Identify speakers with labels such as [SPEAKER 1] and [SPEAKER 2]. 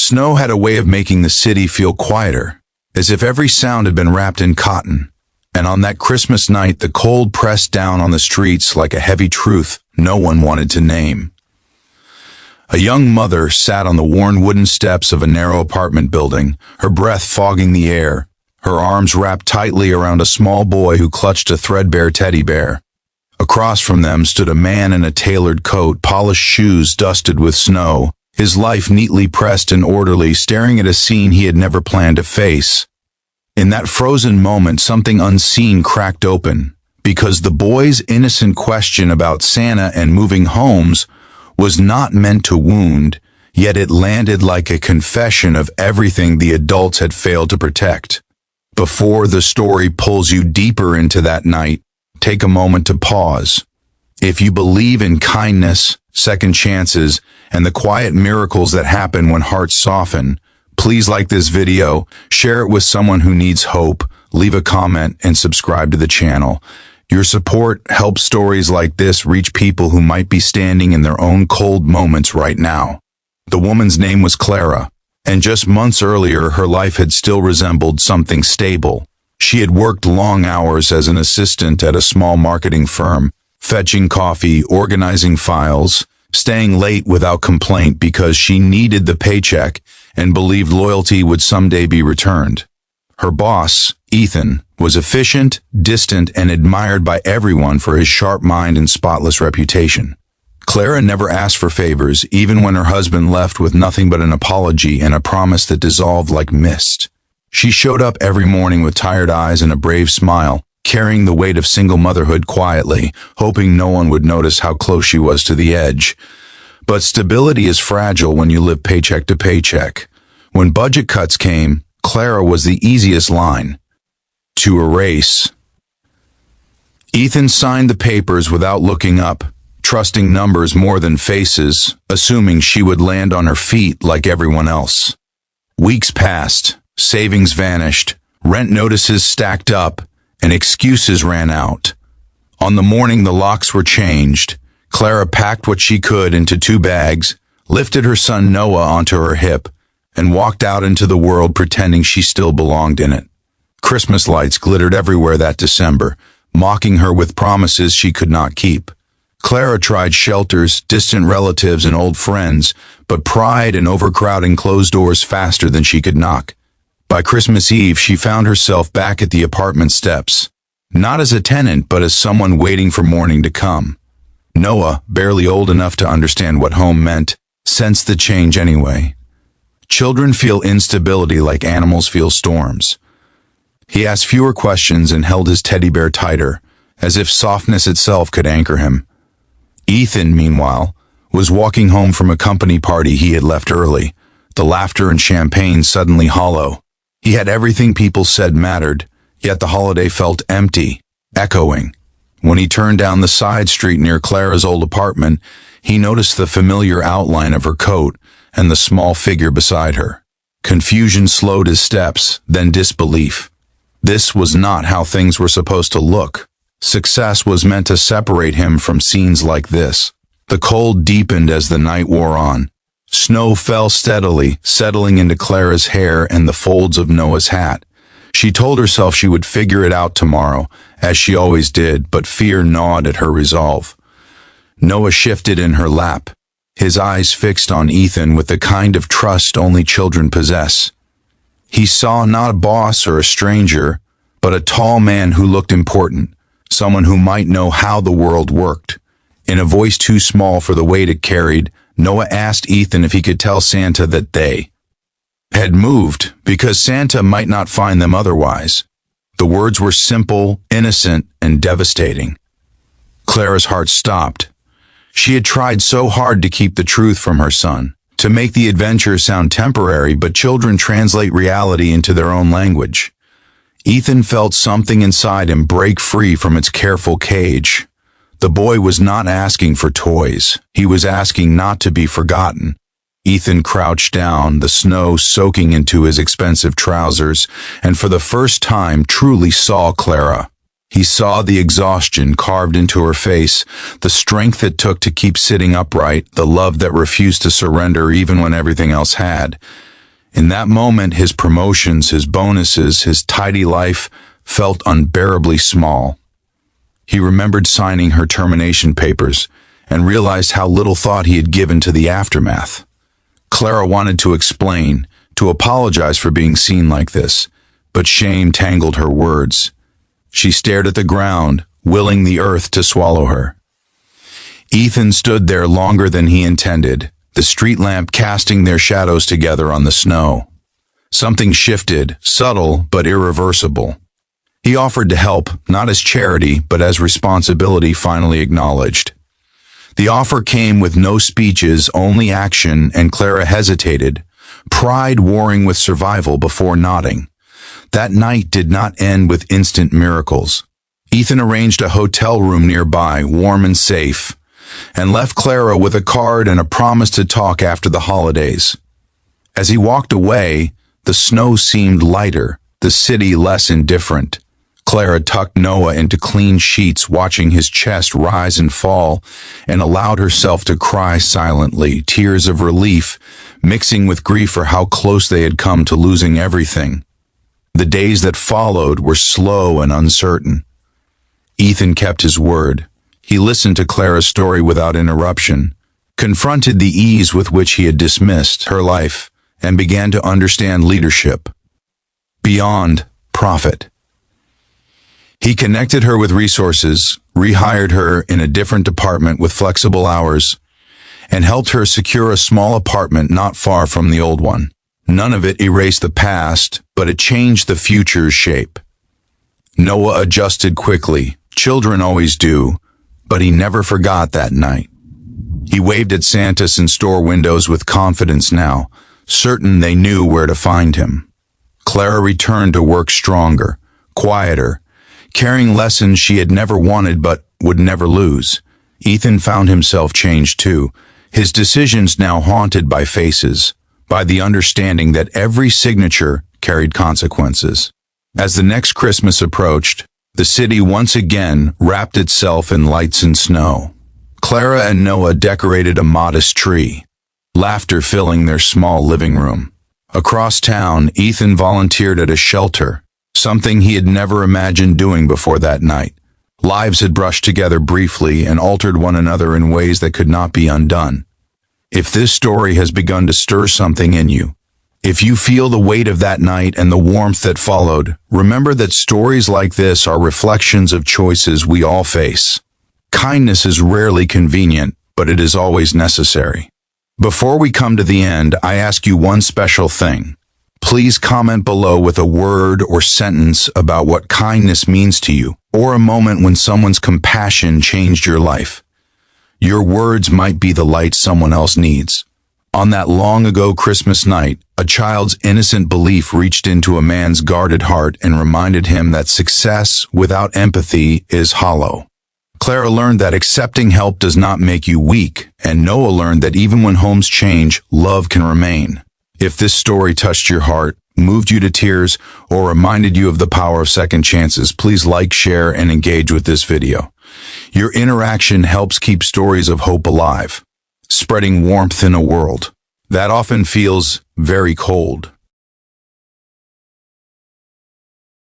[SPEAKER 1] Snow had a way of making the city feel quieter, as if every sound had been wrapped in cotton. And on that Christmas night, the cold pressed down on the streets like a heavy truth no one wanted to name. A young mother sat on the worn wooden steps of a narrow apartment building, her breath fogging the air, her arms wrapped tightly around a small boy who clutched a threadbare teddy bear. Across from them stood a man in a tailored coat, polished shoes dusted with snow, his life neatly pressed and orderly, staring at a scene he had never planned to face. In that frozen moment, something unseen cracked open, because the boy's innocent question about Santa and moving homes was not meant to wound, yet it landed like a confession of everything the adults had failed to protect. Before the story pulls you deeper into that night, take a moment to pause. If you believe in kindness, second chances, and the quiet miracles that happen when hearts soften, please like this video, share it with someone who needs hope, leave a comment, and subscribe to the channel. Your support helps stories like this reach people who might be standing in their own cold moments right now. The woman's name was Clara, and just months earlier her life had still resembled something stable. She had worked long hours as an assistant at a small marketing firm, fetching coffee, organizing files, staying late without complaint because she needed the paycheck and believed loyalty would someday be returned. Her boss, Ethan, was efficient, distant, and admired by everyone for his sharp mind and spotless reputation. Clara never asked for favors, even when her husband left with nothing but an apology and a promise that dissolved like mist. She showed up every morning with tired eyes and a brave smile, carrying the weight of single motherhood quietly, hoping no one would notice how close she was to the edge. But stability is fragile when you live paycheck to paycheck. When budget cuts came, Clara was the easiest line to erase. Ethan signed the papers without looking up, trusting numbers more than faces, assuming she would land on her feet like everyone else. Weeks passed, savings vanished, rent notices stacked up, and excuses ran out. On the morning the locks were changed, Clara packed what she could into 2 bags, lifted her son Noah onto her hip, and walked out into the world pretending she still belonged in it. Christmas lights glittered everywhere that December, mocking her with promises she could not keep. Clara tried shelters, distant relatives, and old friends, but pride and overcrowding closed doors faster than she could knock. By Christmas Eve, she found herself back at the apartment steps, not as a tenant, but as someone waiting for morning to come. Noah, barely old enough to understand what home meant, sensed the change anyway. Children feel instability like animals feel storms. He asked fewer questions and held his teddy bear tighter, as if softness itself could anchor him. Ethan, meanwhile, was walking home from a company party he had left early, the laughter and champagne suddenly hollow. He had everything people said mattered, yet the holiday felt empty, echoing. When he turned down the side street near Clara's old apartment, he noticed the familiar outline of her coat and the small figure beside her. Confusion slowed his steps, then disbelief. This was not how things were supposed to look. Success was meant to separate him from scenes like this. The cold deepened as the night wore on. Snow fell steadily, settling into Clara's hair and the folds of Noah's hat. She told herself she would figure it out tomorrow, as she always did, but fear gnawed at her resolve. Noah shifted in her lap, his eyes fixed on Ethan with the kind of trust only children possess. He saw not a boss or a stranger, but a tall man who looked important, someone who might know how the world worked. In a voice too small for the weight it carried, Noah asked Ethan if he could tell Santa that they had moved, because Santa might not find them otherwise. The words were simple, innocent, and devastating. Clara's heart stopped. She had tried so hard to keep the truth from her son, to make the adventure sound temporary, but children translate reality into their own language. Ethan felt something inside him break free from its careful cage. The boy was not asking for toys. He was asking not to be forgotten. Ethan crouched down, the snow soaking into his expensive trousers, and for the first time truly saw Clara. He saw the exhaustion carved into her face, the strength it took to keep sitting upright, the love that refused to surrender even when everything else had. In that moment, his promotions, his bonuses, his tidy life felt unbearably small. He remembered signing her termination papers and realized how little thought he had given to the aftermath. Clara wanted to explain, to apologize for being seen like this, but shame tangled her words. She stared at the ground, willing the earth to swallow her. Ethan stood there longer than he intended, the street lamp casting their shadows together on the snow. Something shifted, subtle but irreversible. He offered to help, not as charity, but as responsibility finally acknowledged. The offer came with no speeches, only action, and Clara hesitated, pride warring with survival before nodding. That night did not end with instant miracles. Ethan arranged a hotel room nearby, warm and safe, and left Clara with a card and a promise to talk after the holidays. As he walked away, the snow seemed lighter, the city less indifferent. Clara tucked Noah into clean sheets, watching his chest rise and fall, and allowed herself to cry silently, tears of relief mixing with grief for how close they had come to losing everything. The days that followed were slow and uncertain. Ethan kept his word. He listened to Clara's story without interruption, confronted the ease with which he had dismissed her life, and began to understand leadership beyond profit. He connected her with resources, rehired her in a different department with flexible hours, and helped her secure a small apartment not far from the old one. None of it erased the past, but it changed the future's shape. Noah adjusted quickly. Children always do, but he never forgot that night. He waved at Santas in store windows with confidence now, certain they knew where to find him. Clara returned to work stronger, quieter, carrying lessons she had never wanted but would never lose. Ethan found himself changed too, his decisions now haunted by faces, by the understanding that every signature carried consequences. As the next Christmas approached, the city once again wrapped itself in lights and snow. Clara and Noah decorated a modest tree, laughter filling their small living room. Across town, Ethan volunteered at a shelter, something he had never imagined doing before that night. Lives had brushed together briefly and altered one another in ways that could not be undone. If this story has begun to stir something in you, if you feel the weight of that night and the warmth that followed, remember that stories like this are reflections of choices we all face. Kindness is rarely convenient, but it is always necessary. Before we come to the end, I ask you one special thing. Please comment below with a word or sentence about what kindness means to you, or a moment when someone's compassion changed your life. Your words might be the light someone else needs. On that long ago Christmas night, a child's innocent belief reached into a man's guarded heart and reminded him that success without empathy is hollow. Clara learned that accepting help does not make you weak, and Noah learned that even when homes change, love can remain. If this story touched your heart, moved you to tears, or reminded you of the power of second chances, please like, share, and engage with this video. Your interaction helps keep stories of hope alive, spreading warmth in a world that often feels very cold.